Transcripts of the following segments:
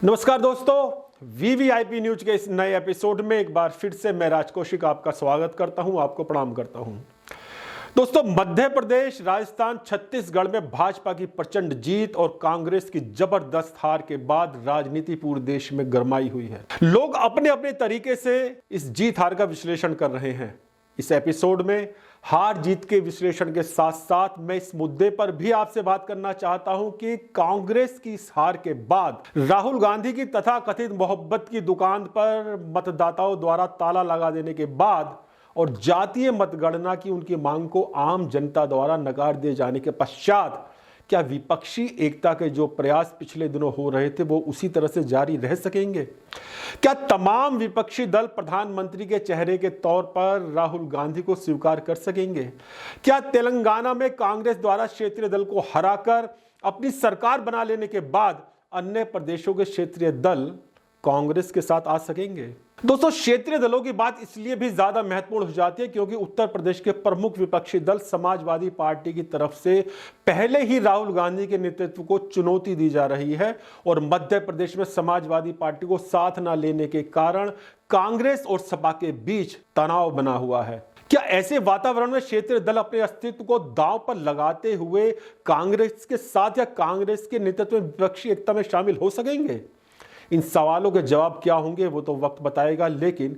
नमस्कार दोस्तों, VVIP news के इस नए एपिसोड में एक बार फिर से मैं राज कौशिक आपका स्वागत करता हूं, आपको प्रणाम करता हूं। दोस्तों, मध्य प्रदेश, राजस्थान, छत्तीसगढ़ में भाजपा की प्रचंड जीत और कांग्रेस की जबरदस्त हार के बाद राजनीति पूरे देश में गरमाई हुई है। लोग अपने अपने तरीके से इस जीत हार का विश्लेषण कर रहे हैं। इस एपिसोड में हार जीत के विश्लेषण के साथ साथ मैं इस मुद्दे पर भी आपसे बात करना चाहता हूं कि कांग्रेस की इस हार के बाद राहुल गांधी की तथाकथित मोहब्बत की दुकान पर मतदाताओं द्वारा ताला लगा देने के बाद और जातीय मतगणना की उनकी मांग को आम जनता द्वारा नकार दिए जाने के पश्चात क्या विपक्षी एकता के जो प्रयास पिछले दिनों हो रहे थे वो उसी तरह से जारी रह सकेंगे? क्या तमाम विपक्षी दल प्रधानमंत्री के चेहरे के तौर पर राहुल गांधी को स्वीकार कर सकेंगे? क्या तेलंगाना में कांग्रेस द्वारा क्षेत्रीय दल को हराकर अपनी सरकार बना लेने के बाद अन्य प्रदेशों के क्षेत्रीय दल कांग्रेस के साथ आ सकेंगे? दोस्तों, क्षेत्रीय दलों की बात इसलिए भी ज्यादा महत्वपूर्ण हो जाती है क्योंकि उत्तर प्रदेश के प्रमुख विपक्षी दल समाजवादी पार्टी की तरफ से पहले ही राहुल गांधी के नेतृत्व को चुनौती दी जा रही है और मध्य प्रदेश में समाजवादी पार्टी को साथ न लेने के कारण कांग्रेस और सपा के बीच तनाव बना हुआ है। क्या ऐसे वातावरण में क्षेत्रीय दल अपने अस्तित्व को दांव पर लगाते हुए कांग्रेस के साथ या कांग्रेस के नेतृत्व में विपक्षी एकता में शामिल हो सकेंगे? इन सवालों के जवाब क्या होंगे वो तो वक्त बताएगा, लेकिन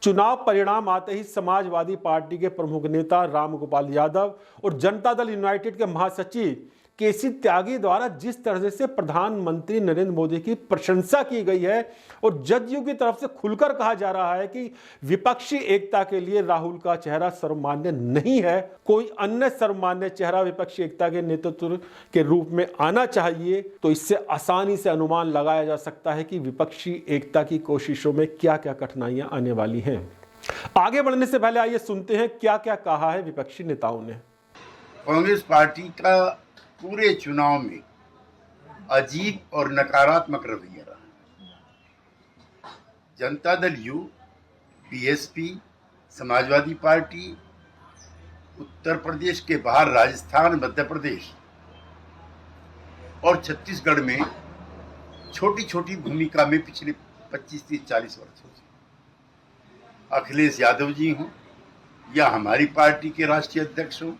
चुनाव परिणाम आते ही समाजवादी पार्टी के प्रमुख नेता रामगोपाल यादव और जनता दल यूनाइटेड के महासचिव केसी त्यागी द्वारा जिस तरह से प्रधानमंत्री नरेंद्र मोदी की प्रशंसा की गई है और जदयू की तरफ से खुलकर कहा जा रहा है कि विपक्षी एकता के लिए राहुल का चेहरा सर्वमान्य नहीं है, कोई अन्य सर्वमान्य चेहरा विपक्षी एकता के नेतृत्व के रूप में आना चाहिए, तो इससे आसानी से अनुमान लगाया जा सकता है कि विपक्षी एकता की कोशिशों में क्या क्या कठिनाइयां आने वाली हैं। आगे बढ़ने से पहले आइए सुनते हैं क्या क्या कहा है विपक्षी नेताओं ने। कांग्रेस पार्टी का पूरे चुनाव में अजीब और नकारात्मक रवैया रहा। Janata Dal you, BSP, Samajwadi party, Uttar Pradesh के बाहर राजस्थान, मध्य प्रदेश और छत्तीसगढ़ में छोटी छोटी भूमिका में पिछले 25-30-40 वर्षों से अखिलेश यादव जी हों या हमारी पार्टी के राष्ट्रीय अध्यक्ष हों,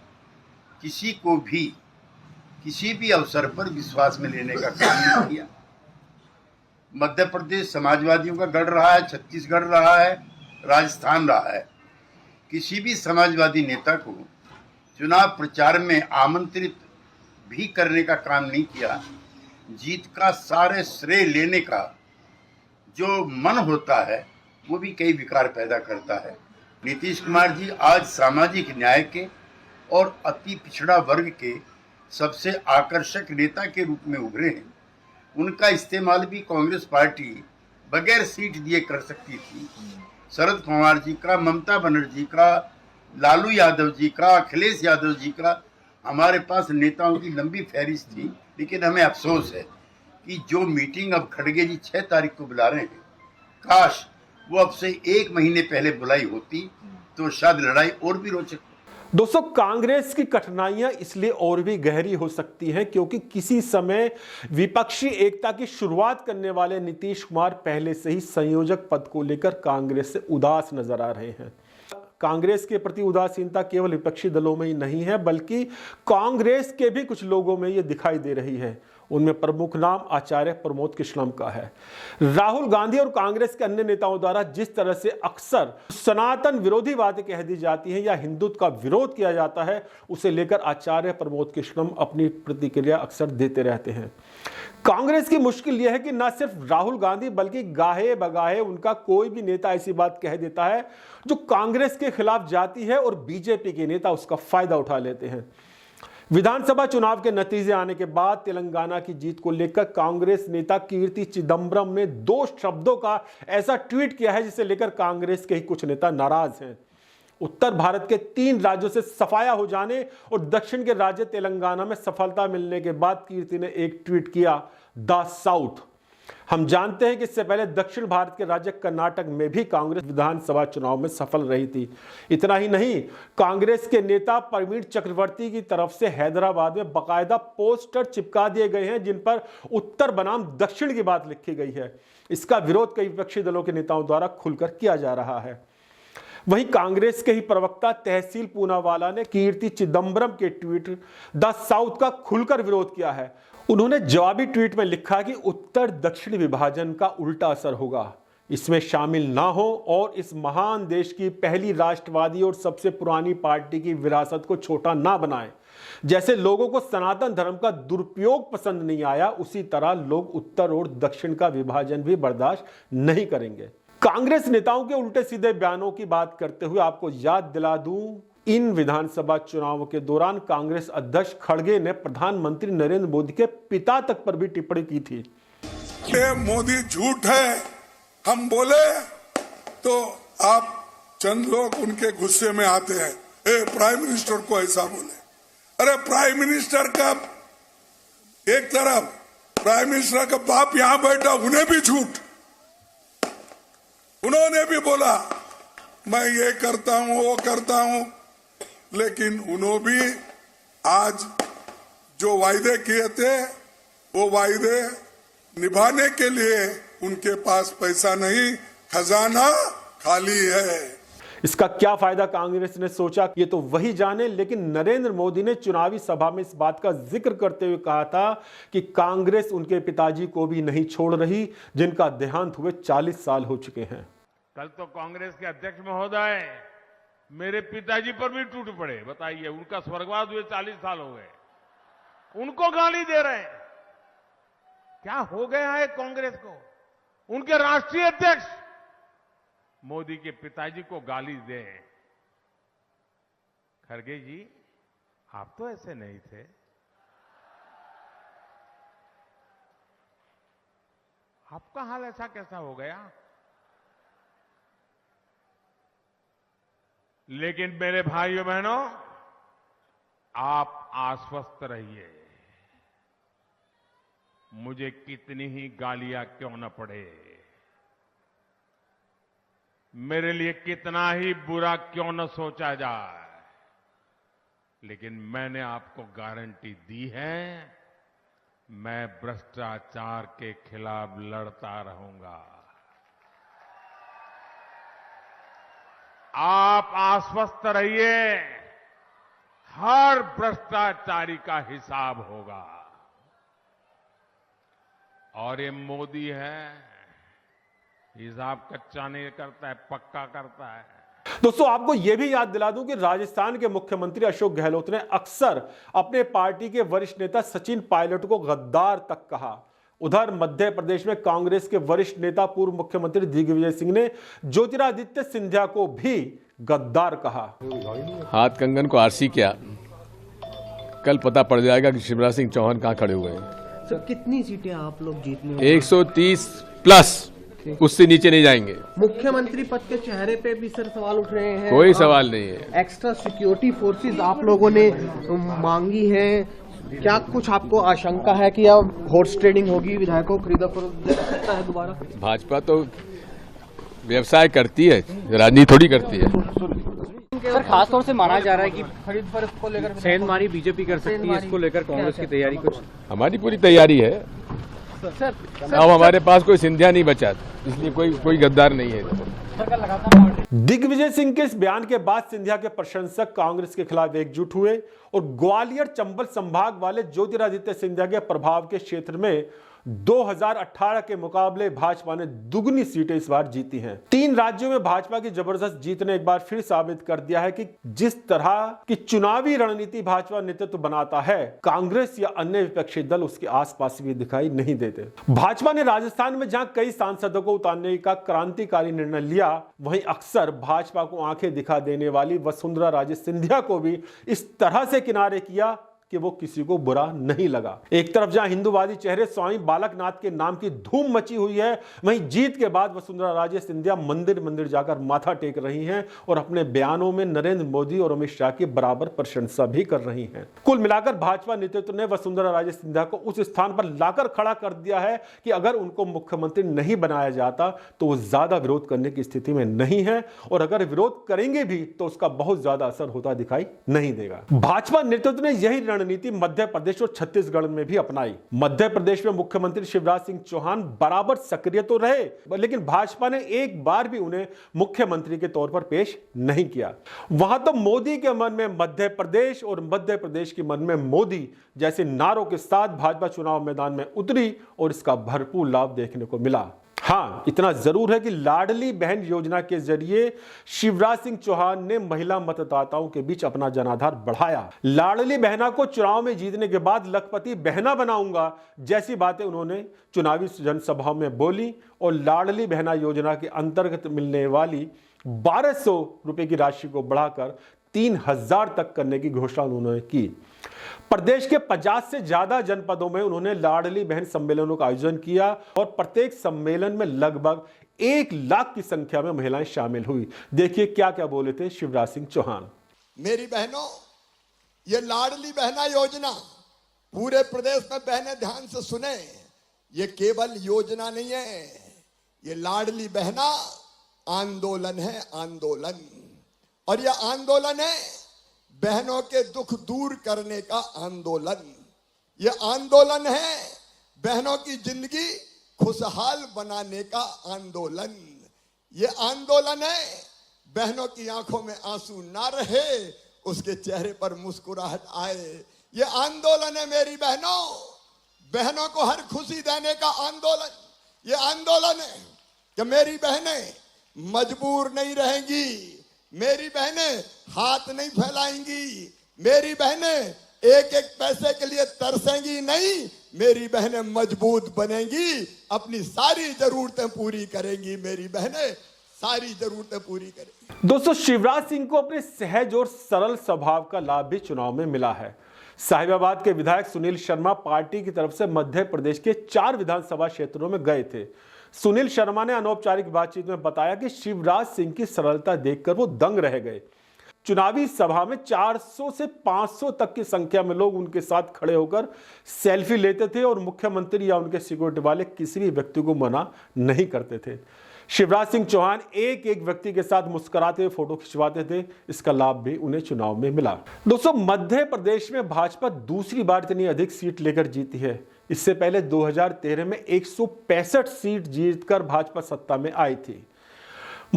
किसी को भी किसी भी अवसर पर विश्वास में लेने का काम नहीं किया। मध्य प्रदेश समाजवादियों का गढ़ रहा है, छत्तीसगढ़ रहा है, राजस्थान रहा है। किसी भी समाजवादी नेता को चुनाव प्रचार में आमंत्रित भी करने का काम नहीं किया। जीत का सारे श्रेय लेने का जो मन होता है वो भी कई विकार पैदा करता है। नीतीश कुमार जी आज सामाजिक न्याय के और अति पिछड़ा वर्ग के सबसे आकर्षक नेता के रूप में उभरे हैं। उनका इस्तेमाल भी कांग्रेस पार्टी बगैर सीट दिए कर सकती थी। शरद पवार जी का, ममता बनर्जी का, लालू यादव जी का, अखिलेश यादव जी का हमारे पास नेताओं की लंबी फहरिस्त थी, लेकिन हमें अफसोस है कि जो मीटिंग अब खड़गे जी 6 तारीख को बुला रहे हैं, काश वो अब से 1 महीने पहले बुलाई होती तो शायद लड़ाई और भी रोचक। दोस्तों, कांग्रेस की कठिनाइयां इसलिए और भी गहरी हो सकती हैं क्योंकि किसी समय विपक्षी एकता की शुरुआत करने वाले नीतीश कुमार पहले से ही संयोजक पद को लेकर कांग्रेस से उदास नजर आ रहे हैं। कांग्रेस के प्रति उदासीनता केवल विपक्षी दलों में ही नहीं है बल्कि कांग्रेस के भी कुछ लोगों में यह दिखाई दे रही है। उनमें प्रमुख नाम आचार्य प्रमोद कृष्णम का है। राहुल गांधी और कांग्रेस के अन्य नेताओं द्वारा जिस तरह से अक्सर सनातन विरोधी बातें कह दी जाती हैं या हिंदुत्व का विरोध किया जाता है, उसे लेकर आचार्य प्रमोद कृष्णम अपनी प्रतिक्रिया अक्सर देते रहते हैं। कांग्रेस की मुश्किल यह है कि न सिर्फ राहुल गांधी बल्कि गाहे बगाहे उनका कोई भी नेता ऐसी बात कह देता है जो कांग्रेस के खिलाफ जाती है और बीजेपी के नेता उसका फायदा उठा लेते हैं। विधानसभा चुनाव के नतीजे आने के बाद तेलंगाना की जीत को लेकर कांग्रेस नेता कीर्ति चिदम्बरम ने 2 शब्दों का ऐसा ट्वीट किया है जिसे लेकर कांग्रेस के ही कुछ नेता नाराज हैं। उत्तर भारत के 3 राज्यों से सफाया हो जाने और दक्षिण के राज्य तेलंगाना में सफलता मिलने के बाद कीर्ति ने एक ट्वीट किया, द साउथ। हम जानते हैं कि इससे पहले दक्षिण भारत के राज्य कर्नाटक में भी कांग्रेस विधानसभा चुनाव में सफल रही थी। इतना ही नहीं, कांग्रेस के नेता प्रवीण चक्रवर्ती की तरफ से हैदराबाद में बाकायदा पोस्टर चिपका दिए गए हैं जिन पर उत्तर बनाम दक्षिण की बात लिखी गई है। इसका विरोध कई विपक्षी दलों के नेताओं द्वारा खुलकर किया जा रहा है। वहीं कांग्रेस के ही प्रवक्ता तहसील पूनावाला ने कीर्ति चिदंबरम के ट्वीट द साउथ का खुलकर विरोध किया है। उन्होंने जवाबी ट्वीट में लिखा कि उत्तर दक्षिण विभाजन का उल्टा असर होगा, इसमें शामिल ना हो और इस महान देश की पहली राष्ट्रवादी और सबसे पुरानी पार्टी की विरासत को छोटा ना बनाएं। जैसे लोगों को सनातन धर्म का दुरुपयोग पसंद नहीं आया, उसी तरह लोग उत्तर और दक्षिण का विभाजन भी बर्दाश्त नहीं करेंगे। कांग्रेस नेताओं के उल्टे सीधे बयानों की बात करते हुए आपको याद दिला दूं, इन विधानसभा चुनावों के दौरान कांग्रेस अध्यक्ष खड़गे ने प्रधानमंत्री नरेंद्र मोदी के पिता तक पर भी टिप्पणी की थी। ये मोदी झूठ है, हम बोले तो आप चंद लोग उनके गुस्से में आते हैं, प्राइम मिनिस्टर को ऐसा बोले। अरे प्राइम मिनिस्टर का एक तरफ, प्राइम मिनिस्टर का बाप यहां बैठा, उन्हें भी झूठ, उन्होंने भी बोला मैं ये करता हूं वो करता हूं, लेकिन उन्होंने भी आज जो वायदे किए थे वो वायदे निभाने के लिए उनके पास पैसा नहीं, खजाना खाली है। इसका क्या फायदा कांग्रेस ने सोचा, ये तो वही जाने। लेकिन नरेंद्र मोदी ने चुनावी सभा में इस बात का जिक्र करते हुए कहा था कि कांग्रेस उनके पिताजी को भी नहीं छोड़ रही, जिनका देहांत हुए 40 साल हो चुके हैं। कल तो कांग्रेस के अध्यक्ष महोदय मेरे पिताजी पर भी टूट पड़े। बताइए, उनका स्वर्गवास हुए 40 साल हो गए, उनको गाली दे रहे हैं। क्या हो गया है कांग्रेस को? उनके राष्ट्रीय अध्यक्ष मोदी के पिताजी को गाली दे। खड़गे जी, आप तो ऐसे नहीं थे। आपका हाल ऐसा कैसा हो गया? लेकिन मेरे भाइयों बहनों, आप आश्वस्त रहिए, मुझे कितनी ही गालियां क्यों न पड़े, मेरे लिए कितना ही बुरा क्यों न सोचा जाए, लेकिन मैंने आपको गारंटी दी है, मैं भ्रष्टाचार के खिलाफ लड़ता रहूंगा। आप आश्वस्त रहिए, हर भ्रष्टाचारी का हिसाब होगा। और ये मोदी है, हिसाब कच्चा नहीं करता है, पक्का करता है। दोस्तों, आपको यह भी याद दिला दूं कि राजस्थान के मुख्यमंत्री अशोक गहलोत ने अक्सर अपने पार्टी के वरिष्ठ नेता सचिन पायलट को गद्दार तक कहा। उधर मध्य प्रदेश में कांग्रेस के वरिष्ठ नेता पूर्व मुख्यमंत्री दिग्विजय सिंह ने ज्योतिरादित्य सिंधिया को भी गद्दार कहा। हाथ कंगन को आरसी किया, कल पता पड़ जाएगा कि शिवराज सिंह चौहान कहां खड़े हुए हैं। सर, कितनी सीटें आप लोग जीतने? 130 प्लस, उससे नीचे नहीं जाएंगे। मुख्यमंत्री पद के चेहरे पे भी सर सवाल उठ रहे हैं। कोई सवाल नहीं है। एक्स्ट्रा सिक्योरिटी फोर्सेस आप लोगों ने मांगी है, क्या कुछ आपको आशंका है कि अब हॉर्स ट्रेडिंग होगी, विधायकों को खरीदा फरोख्त है दोबारा? भाजपा तो व्यवसाय करती है, राजनीति थोड़ी करती है। सर, खासतौर से माना जा रहा है कि खरीद फरोख्त को लेकर सेंधमारी बीजेपी कर सकती है, इसको लेकर कांग्रेस की तैयारी कुछ? हमारी पूरी तैयारी है। सर, अब हमारे पास कोई सिंधिया नहीं बचा, इसलिए कोई गद्दार नहीं है। दिग्विजय सिंह के इस बयान के बाद सिंधिया के प्रशंसक कांग्रेस के खिलाफ एकजुट हुए और ग्वालियर चंबल संभाग वाले ज्योतिरादित्य सिंधिया के प्रभाव के क्षेत्र में 2018 के मुकाबले भाजपा ने दुगनी सीटें इस बार जीती हैं। 3 राज्यों में भाजपा की जबरदस्त जीत ने एक बार फिर साबित कर दिया है कि जिस तरह की चुनावी रणनीति भाजपा नेतृत्व बनाता है, कांग्रेस या अन्य विपक्षी दल उसके आसपास भी दिखाई नहीं देते। भाजपा ने राजस्थान में जहां कई सांसदों को उतारने का क्रांतिकारी निर्णय लिया, वहीं अक्सर भाजपा को आंखें दिखा देने वाली वसुंधरा राजे सिंधिया को भी इस तरह से किनारे किया कि वो किसी को बुरा नहीं लगा। एक तरफ जहां हिंदूवादी चेहरे स्वामी बालकनाथ के नाम की धूम मची हुई है, वहीं जीत के बाद वसुंधरा राजे सिंधिया मंदिर मंदिर जाकर माथा टेक रही हैं और अपने बयानों में नरेंद्र मोदी और अमित शाह की बराबर प्रशंसा भी कर रही हैं। कुल मिलाकर भाजपा नेतृत्व ने वसुंधरा राजे सिंधिया को उस स्थान पर लाकर खड़ा कर दिया है कि अगर उनको मुख्यमंत्री नहीं बनाया जाता तो वो ज्यादा विरोध करने की स्थिति में नहीं है, और अगर विरोध करेंगे भी तो उसका बहुत ज्यादा असर होता दिखाई नहीं देगा। भाजपा नेतृत्व ने यही रणनीति मध्य प्रदेश और छत्तीसगढ़ में भी अपनाई। मध्य प्रदेश में मुख्यमंत्री शिवराज सिंह चौहान बराबर सक्रिय तो रहे, लेकिन भाजपा ने एक बार भी उन्हें मुख्यमंत्री के तौर पर पेश नहीं किया। वहां तो मोदी के मन में मध्य प्रदेश और मध्य प्रदेश के मन में मोदी जैसे नारों के साथ भाजपा चुनाव मैदान में उतरी और इसका भरपूर लाभ देखने को मिला। हाँ, इतना जरूर है कि लाडली बहन योजना के जरिए शिवराज सिंह चौहान ने महिला मतदाताओं के बीच अपना जनाधार बढ़ाया। लाडली बहना को चुनाव में जीतने के बाद लखपति बहना बनाऊंगा जैसी बातें उन्होंने चुनावी जनसभाओं में बोली, और लाडली बहना योजना के अंतर्गत मिलने वाली 1200 रुपए की राशि को बढ़ाकर 3000 तक करने की घोषणा उन्होंने की। प्रदेश के 50 से ज्यादा जनपदों में उन्होंने लाडली बहन सम्मेलनों का आयोजन किया और प्रत्येक सम्मेलन में लगभग 1 लाख की संख्या में महिलाएं शामिल हुई। देखिए क्या क्या बोले थे शिवराज सिंह चौहान। मेरी बहनों, ये लाडली बहना योजना पूरे प्रदेश में बहनें ध्यान से सुने, ये केवल योजना नहीं है, ये लाडली बहना आंदोलन है, आंदोलन। और यह आंदोलन है बहनों के दुख दूर करने का आंदोलन। यह आंदोलन है बहनों की जिंदगी खुशहाल बनाने का आंदोलन। यह आंदोलन है बहनों की आंखों में आंसू ना रहे, उसके चेहरे पर मुस्कुराहट आए। यह आंदोलन है मेरी बहनों, बहनों को हर खुशी देने का आंदोलन। यह आंदोलन है कि मेरी बहनें मजबूर नहीं रहेंगी, मेरी बहनें हाथ नहीं फैलाएंगी, मेरी बहनें एक एक पैसे के लिए तरसेंगी नहीं, मेरी बहनें मजबूत बनेंगी, अपनी सारी जरूरतें पूरी करेंगी, मेरी बहनें सारी जरूरतें पूरी करेंगी। दोस्तों, शिवराज सिंह को अपने सहज और सरल स्वभाव का लाभ भी चुनाव में मिला है। साहिबाबाद के विधायक सुनील शर्मा पार्टी की तरफ से मध्य प्रदेश के 4 विधानसभा क्षेत्रों में गए थे। सुनील शर्मा ने अनौपचारिक बातचीत में बताया कि शिवराज सिंह की सरलता देखकर वो दंग रह गए। चुनावी सभा में 400 से 500 तक की संख्या में लोग उनके साथ खड़े होकर सेल्फी लेते थे और मुख्यमंत्री या उनके सिक्योरिटी वाले किसी भी व्यक्ति को मना नहीं करते थे। शिवराज सिंह चौहान एक एक व्यक्ति के साथ मुस्कुराते हुए फोटो खिंचवाते थे। इसका लाभ भी उन्हें चुनाव में मिला। दोस्तों, मध्य प्रदेश में भाजपा दूसरी बार इतनी अधिक सीट लेकर जीती है। इससे पहले 2013 में 165 सीट जीतकर भाजपा सत्ता में आई थी।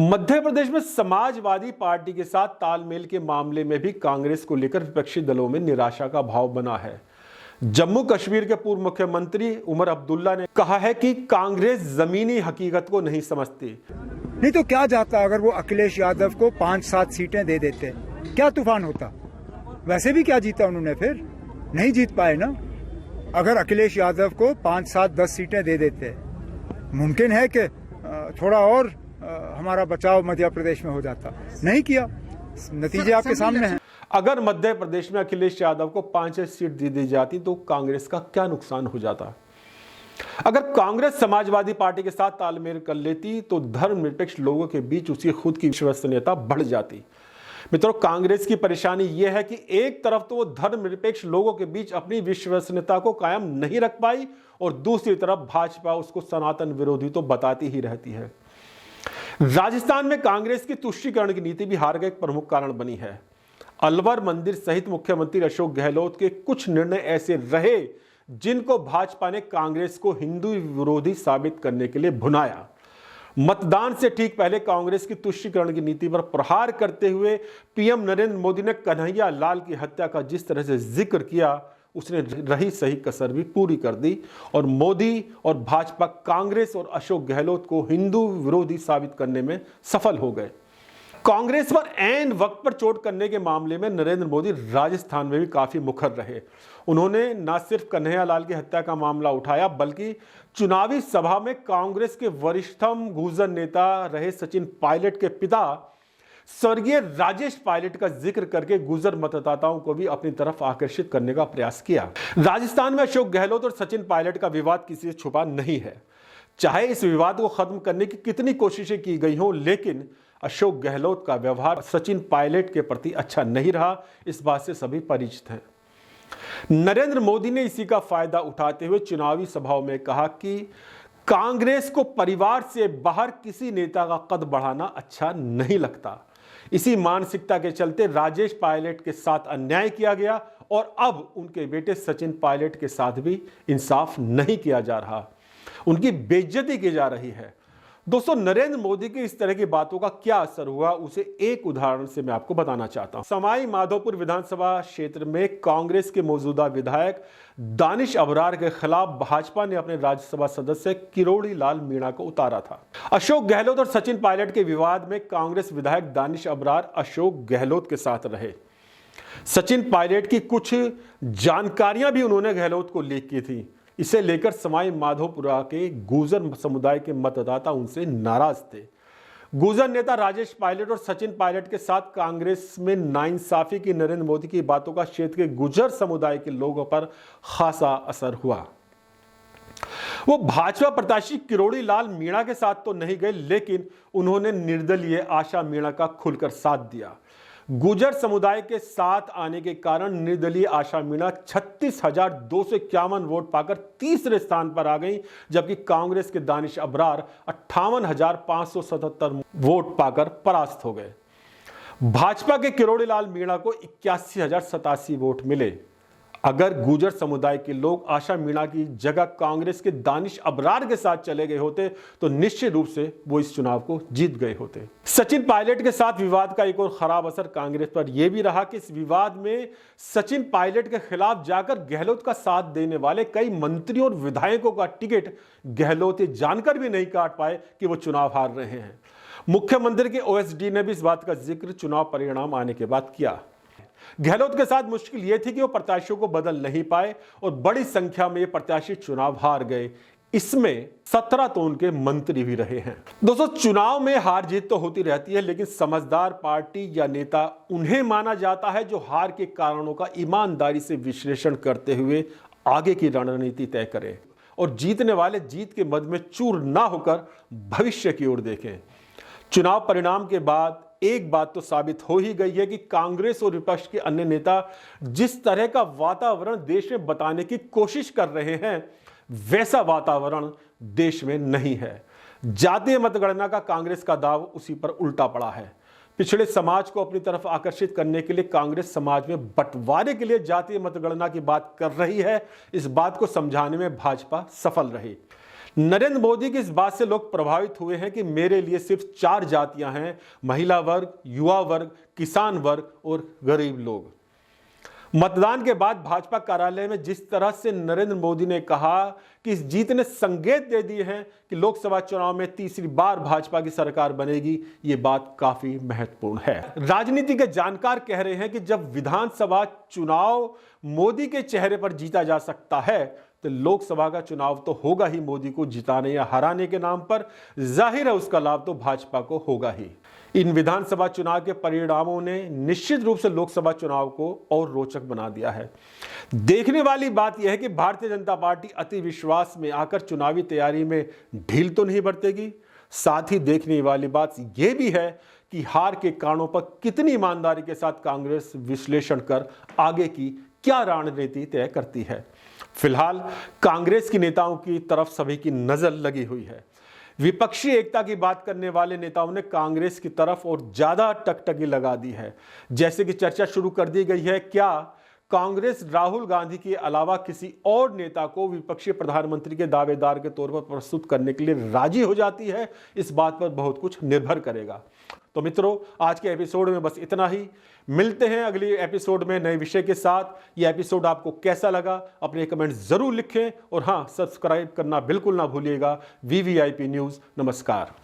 मध्य प्रदेश में समाजवादी पार्टी के साथ तालमेल के मामले में भी कांग्रेस को लेकर विपक्षी दलों में निराशा का भाव बना है। जम्मू कश्मीर के पूर्व मुख्यमंत्री उमर अब्दुल्ला ने कहा है कि कांग्रेस जमीनी हकीकत को नहीं समझती। नहीं तो क्या जाता अगर वो अखिलेश यादव को 5-7 सीटें दे देते, क्या तूफान होता? वैसे भी क्या जीता उन्होंने, फिर नहीं जीत पाए ना। अगर अखिलेश यादव को 5-7-10 सीटें दे देते, मुमकिन है कि थोड़ा और हमारा बचाव मध्य प्रदेश में हो जाता। नहीं किया, नतीजे आपके सामने हैं। अगर मध्य प्रदेश में अखिलेश यादव को 5 सीट दी जाती तो कांग्रेस का क्या नुकसान हो जाता? अगर कांग्रेस समाजवादी पार्टी के साथ तालमेल कर लेती तो धर्मनिरपेक्ष लोगों के बीच उसकी खुद की विश्वसनीयता बढ़ जाती। मित्रों, कांग्रेस की परेशानी यह है कि एक तरफ तो वो धर्मनिरपेक्ष लोगों के बीच अपनी विश्वसनीयता को कायम नहीं रख पाई और दूसरी तरफ भाजपा उसको सनातन विरोधी तो बताती ही रहती है। राजस्थान में कांग्रेस की तुष्टीकरण की नीति भी हार का एक प्रमुख कारण बनी है। अलवर मंदिर सहित मुख्यमंत्री अशोक गहलोत के कुछ निर्णय ऐसे रहे जिनको भाजपा ने कांग्रेस को हिंदू विरोधी साबित करने के लिए भुनाया। मतदान से ठीक पहले कांग्रेस की तुष्टीकरण की नीति पर प्रहार करते हुए पीएम नरेंद्र मोदी ने कन्हैया लाल की हत्या का जिस तरह से जिक्र किया, उसने रही सही कसर भी पूरी कर दी और मोदी और भाजपा कांग्रेस और अशोक गहलोत को हिंदू विरोधी साबित करने में सफल हो गए। कांग्रेस पर ऐन वक्त पर चोट करने के मामले में नरेंद्र मोदी राजस्थान में भी काफी मुखर रहे। उन्होंने न सिर्फ कन्हैया लाल की हत्या का मामला उठाया बल्कि चुनावी सभा में कांग्रेस के वरिष्ठतम गुर्जर नेता रहे सचिन पायलट के पिता स्वर्गीय राजेश पायलट का जिक्र करके गुर्जर मतदाताओं को भी अपनी तरफ आकर्षित करने का प्रयास किया। राजस्थान में अशोक गहलोत और सचिन पायलट का विवाद किसी से छुपा नहीं है। चाहे इस विवाद को खत्म करने की कितनी कोशिशें की गई हों, लेकिन अशोक गहलोत का व्यवहार सचिन पायलट के प्रति अच्छा नहीं रहा, इस बात से सभी परिचित हैं। नरेंद्र मोदी ने इसी का फायदा उठाते हुए चुनावी सभाओं में कहा कि कांग्रेस को परिवार से बाहर किसी नेता का कद बढ़ाना अच्छा नहीं लगता। इसी मानसिकता के चलते राजेश पायलट के साथ अन्याय किया गया और अब उनके बेटे सचिन पायलट के साथ भी इंसाफ नहीं किया जा रहा, उनकी बेइज्जती की जा रही है। दोस्तों, नरेंद्र मोदी की इस तरह की बातों का क्या असर हुआ, उसे एक उदाहरण से मैं आपको बताना चाहता हूं। सवाई माधोपुर विधानसभा क्षेत्र में कांग्रेस के मौजूदा विधायक दानिश अबरार के खिलाफ भाजपा ने अपने राज्यसभा सदस्य किरोड़ी लाल मीणा को उतारा था। अशोक गहलोत और सचिन पायलट के विवाद में कांग्रेस विधायक दानिश अबरार अशोक गहलोत के साथ रहे। सचिन पायलट की कुछ जानकारियां भी उन्होंने गहलोत को लीक की थी। इसे लेकर सवाई माधोपुरा के गुर्जर समुदाय के मतदाता उनसे नाराज थे। गुर्जर नेता राजेश पायलट और सचिन पायलट के साथ कांग्रेस में नाइंसाफी की नरेंद्र मोदी की बातों का क्षेत्र के गुर्जर समुदाय के लोगों पर खासा असर हुआ। वो भाजपा प्रत्याशी किरोड़ी लाल मीणा के साथ तो नहीं गए, लेकिन उन्होंने निर्दलीय आशा मीणा का खुलकर साथ दिया। गुर्जर समुदाय के साथ आने के कारण निर्दलीय आशा मीणा 36,251 वोट पाकर तीसरे स्थान पर आ गई, जबकि कांग्रेस के दानिश अबरार 58,577 वोट पाकर परास्त हो गए। भाजपा के किरोड़ी लाल मीणा को 81,087 वोट मिले। अगर गुर्जर समुदाय के लोग आशा मीणा की जगह कांग्रेस के दानिश अबरार के साथ चले गए होते तो निश्चित रूप से वो इस चुनाव को जीत गए होते। सचिन पायलट के साथ विवाद का एक और खराब असर कांग्रेस पर यह भी रहा कि इस विवाद में सचिन पायलट के खिलाफ जाकर गहलोत का साथ देने वाले कई मंत्रियों और विधायकों का टिकट गहलोत ये जानकर भी नहीं काट पाए कि वो चुनाव हार रहे हैं। मुख्यमंत्री के ओएसडी ने भी इस बात का जिक्र चुनाव परिणाम आने के बाद किया। गहलोत के साथ मुश्किल यह थी कि वो प्रत्याशियों को बदल नहीं पाए और बड़ी संख्या में ये प्रत्याशी चुनाव हार गए। इसमें 17 तो उनके मंत्री भी रहे हैं। दोस्तों, चुनाव में हार जीत तो होती रहती है, लेकिन समझदार पार्टी या नेता उन्हें माना जाता है जो हार के कारणों का ईमानदारी से विश्लेषण करते हुए आगे की रणनीति तय करें और जीतने वाले जीत के मद में चूर ना होकर भविष्य की ओर देखें। चुनाव परिणाम के बाद एक बात तो साबित हो ही गई है कि कांग्रेस और विपक्ष के अन्य नेता जिस तरह का वातावरण देश में बताने की कोशिश कर रहे हैं, वैसा वातावरण देश में नहीं है। जातीय मतगणना का कांग्रेस का दाव उसी पर उल्टा पड़ा है। पिछड़े समाज को अपनी तरफ आकर्षित करने के लिए कांग्रेस समाज में बंटवारे के लिए जातीय मतगणना की बात कर रही है। इस बात को समझाने में भाजपा सफल रही। नरेंद्र मोदी की इस बात से लोग प्रभावित हुए हैं कि मेरे लिए सिर्फ 4 जातियां हैं, महिला वर्ग, युवा वर्ग, किसान वर्ग और गरीब लोग। मतदान के बाद भाजपा कार्यालय में जिस तरह से नरेंद्र मोदी ने कहा कि इस जीत ने संकेत दे दिए हैं कि लोकसभा चुनाव में तीसरी बार भाजपा की सरकार बनेगी, ये बात काफी महत्वपूर्ण है। राजनीति के जानकार कह रहे हैं कि जब विधानसभा चुनाव मोदी के चेहरे पर जीता जा सकता है तो लोकसभा का चुनाव तो होगा ही मोदी को जिताने या हराने के नाम पर। जाहिर है उसका लाभ तो भाजपा को होगा ही। इन विधानसभा चुनाव के परिणामों ने निश्चित रूप से लोकसभा चुनाव को और रोचक बना दिया है। देखने वाली बात यह है कि भारतीय जनता पार्टी अति विश्वास में आकर चुनावी तैयारी में ढील तो नहीं बरतेगी। साथ ही देखने वाली बात यह भी है कि हार के कारणों पर कितनी ईमानदारी के साथ कांग्रेस विश्लेषण कर आगे की क्या रणनीति तय करती है। फिलहाल कांग्रेस के नेताओं की तरफ सभी की नजर लगी हुई है। विपक्षी एकता की बात करने वाले नेताओं ने कांग्रेस की तरफ और ज्यादा टकटकी लगा दी है। जैसे कि चर्चा शुरू कर दी गई है, क्या कांग्रेस राहुल गांधी के अलावा किसी और नेता को विपक्षी प्रधानमंत्री के दावेदार के तौर पर प्रस्तुत करने के लिए राजी हो जाती है? इस बात पर बहुत कुछ निर्भर करेगा। तो मित्रों, आज के एपिसोड में बस इतना ही। मिलते हैं अगले एपिसोड में नए विषय के साथ। यह एपिसोड आपको कैसा लगा अपने कमेंट जरूर लिखें और हाँ, सब्सक्राइब करना बिल्कुल ना भूलिएगा। VVIP news. नमस्कार।